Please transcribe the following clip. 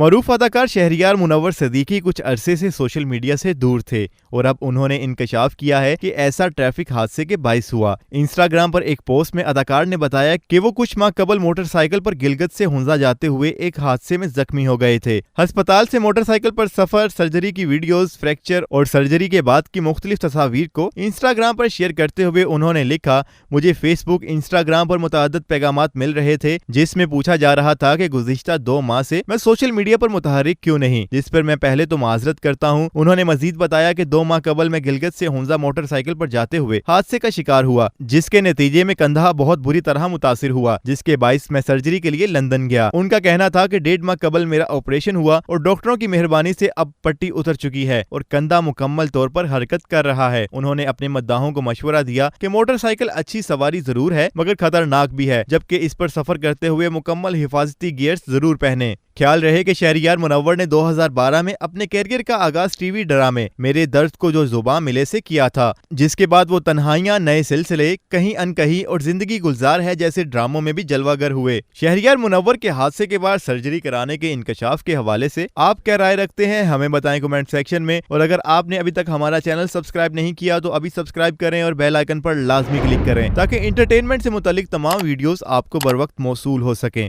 मरूफ अदाकार शहरियार मुनव्वर सिद्दीकी कुछ अरसे से सोशल मीडिया से दूर थे और अब उन्होंने इंकशाफ किया है कि ऐसा ट्रैफिक हादसे के बाइस हुआ। इंस्टाग्राम पर एक पोस्ट में अदाकार ने बताया कि वो कुछ माह कबल मोटरसाइकिल पर गिलगित से हुंजा जाते हुए एक हादसे में जख्मी हो गए थे। अस्पताल से मोटरसाइकिल पर सफर, सर्जरी की वीडियोस, फ्रैक्चर और सर्जरी के बाद की मुख्तलिफ तस्वीर को इंस्टाग्राम पर शेयर करते हुए उन्होंने लिखा, मुझे फेसबुक, इंस्टाग्राम पर मुतअद्दिद पैगामात मिल रहे थे जिसमें पूछा जा रहा था कि गुज़िश्ता 2 माह से मैं सोशल मीडिया पर मुतहरिक क्यों नहीं, जिस पर मैं पहले तो माजरत करता हूँ। उन्होंने मजीद बताया कि 2 माह कबल मैं गिलगित से हुंजा मोटरसाइकिल पर जाते हुए हादसे का शिकार हुआ, जिसके नतीजे में कंधा बहुत बुरी तरह मुतासिर हुआ, जिसके बाइस मैं सर्जरी के लिए लंदन गया। उनका कहना था कि 1.5 माह कबल मेरा ऑपरेशन हुआ और डॉक्टरों की मेहरबानी से अब पट्टी उतर चुकी है और कंधा मुकम्मल तौर पर हरकत कर रहा है। उन्होंने अपने मद्दाहों को मशवरा दिया कि मोटरसाइकिल अच्छी सवारी जरूर है मगर खतरनाक भी है, जबकि इस पर सफर करते हुए मुकम्मल हिफाजती गियर्स जरूर पहने। ख्याल रहे कि शहरियार मुनव्वर ने 2012 में अपने कैरियर का आगाज टीवी ड्रामे मेरे दर्द को जो जुबान मिले से किया था, जिसके बाद वो तन्हाइयां, नए सिलसिले, कहीं अनकहीं और जिंदगी गुलजार है जैसे ड्रामों में भी जलवागर हुए। शहरियार मुनव्वर के हादसे के बाद सर्जरी कराने के इंकशाफ के हवाले से आप क्या राय रखते हैं, हमें बताएं कमेंट सेक्शन में। और अगर आपने अभी तक हमारा चैनल सब्सक्राइब नहीं किया तो अभी सब्सक्राइब करें और बेल आइकन पर लाजमी क्लिक करें ताकि इंटरटेनमेंट से मुतालिक तमाम वीडियोस आपको बर वक्त मौसूल हो सकें।